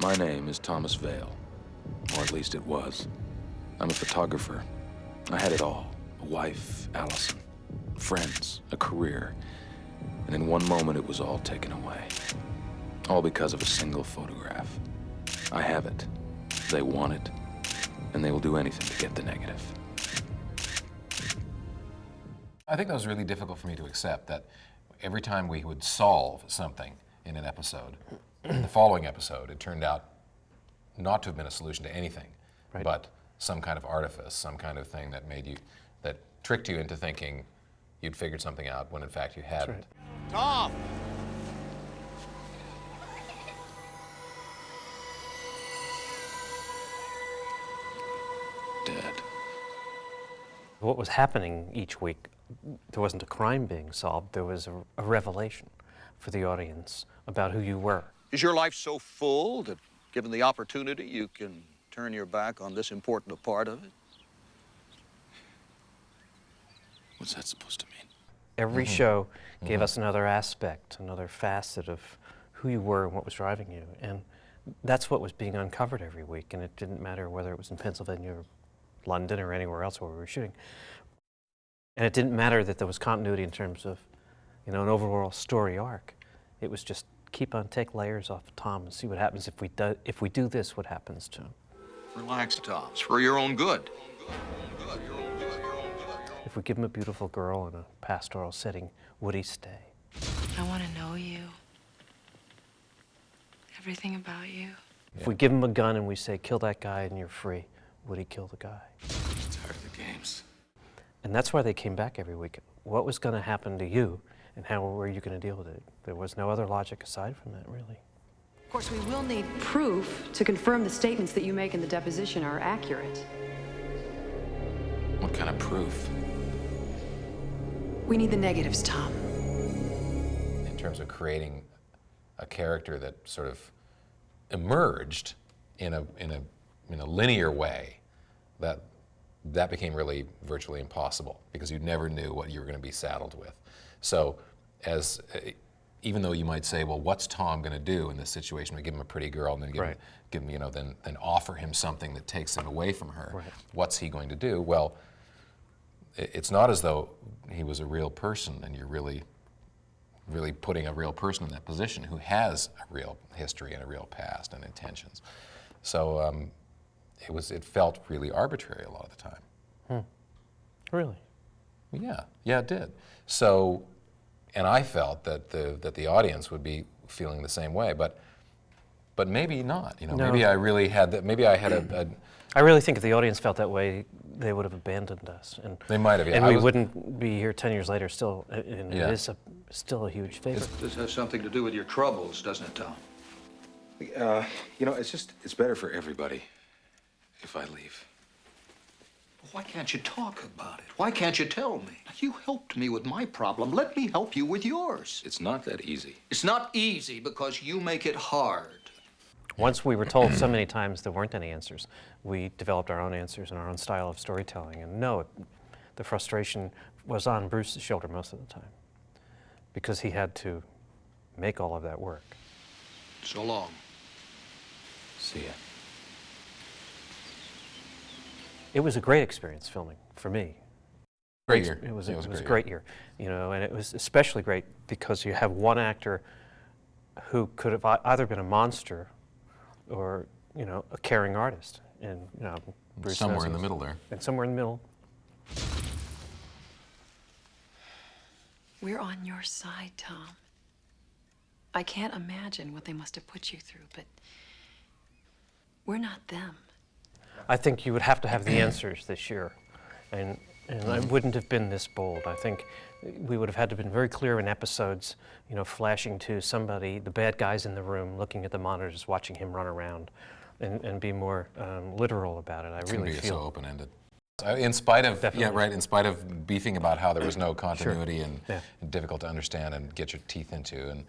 My name is Thomas Vale, or at least it was. I'm a photographer. I had it all. A wife, Allison, friends, a career. And in one moment, it was all taken away. All because of a single photograph. I have it. They want it. And they will do anything to get the negative. I think that was really difficult for me to accept, that every time we would solve something in an episode, in the following episode, it turned out not to have been a solution to anything, Right. but some kind of artifice, some kind of thing that made you, that tricked you into thinking you'd figured something out when in fact you hadn't. right. Tom! Dead. What was happening each week, there wasn't a crime being solved, there was a revelation for the audience about who you were. Is your life so full that, given the opportunity, you can turn your back on this important a part of it? What's that supposed to mean? Every show gave us another aspect, another facet of who you were and what was driving you. And that's what was being uncovered every week. And it didn't matter whether it was in Pennsylvania or London or anywhere else where we were shooting. And it didn't matter that there was continuity in terms of, an overall story arc. It was just take layers off of Tom and see what happens if we do this, what happens to him. Relax, Tom. It's for your own good. If we give him a beautiful girl in a pastoral setting, would he stay? I want to know you. Everything about you. If we give him a gun and we say, kill that guy and you're free, would he kill the guy? Tired of the games. And that's why they came back every week. What was going to happen to you and how were you going to deal with it? There was no other logic aside from that, really. Of course, we will need proof to confirm the statements that you make in the deposition are accurate. What kind of proof? We need the negatives, Tom. In terms of creating a character that sort of emerged in a linear way, that became really virtually impossible because you never knew what you were going to be saddled with. So, even though you might say, well, what's Tom going to do in this situation? We give him a pretty girl, and then give him, then offer him something that takes him away from her. Right. What's he going to do? Well, it's not as though he was a real person, and you're really putting a real person in that position who has a real history and a real past and intentions. So it felt really arbitrary a lot of the time. Really? Yeah, it did. So, and I felt that the audience would be feeling the same way, but maybe not. No. Maybe I really had that. Maybe I had a I really think if the audience felt that way, they would have abandoned us. And They might have, yeah. And I we was- wouldn't be here 10 years later still. And Yeah. it is still a huge favor. This has something to do with your troubles, doesn't it, Tom? It's better for everybody if I leave. Why can't you talk about it? Why can't you tell me? You helped me with my problem. Let me help you with yours. It's not that easy. It's not easy because you make it hard. Once we were told so many times there weren't any answers, we developed our own answers and our own style of storytelling. And no, the frustration was on Bruce's shoulder most of the time because he had to make all of that work. So long. See ya. It was a great experience filming for me. great year. It was a great year, and it was especially great because you have one actor who could have either been a monster or, a caring artist. And, Bruce Somewhere in knows the middle there. And somewhere in the middle. We're on your side, Tom. I can't imagine what they must have put you through, but we're not them. I think you would have to have the answers this year. And I wouldn't have been this bold. I think we would have had to have been very clear in episodes, flashing to somebody, the bad guys in the room, looking at the monitors, watching him run around, and be more literal about it. I really Be feel so open-ended. In spite of Definitely. in spite of beefing about how there was no continuity Sure. and Yeah. difficult to understand and get your teeth into, and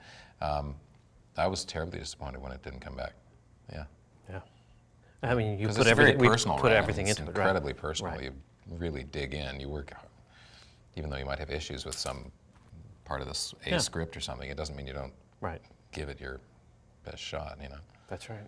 I was terribly disappointed when it didn't come back. Yeah. Yeah. I mean, you 'Cause put it's very everything. personal, We put right? everything It's into it. Right. incredibly personal. Right. You really dig in. You work, even though you might have issues with some part of this Yeah. script or something. It doesn't mean you don't Right. give it your best shot. That's right.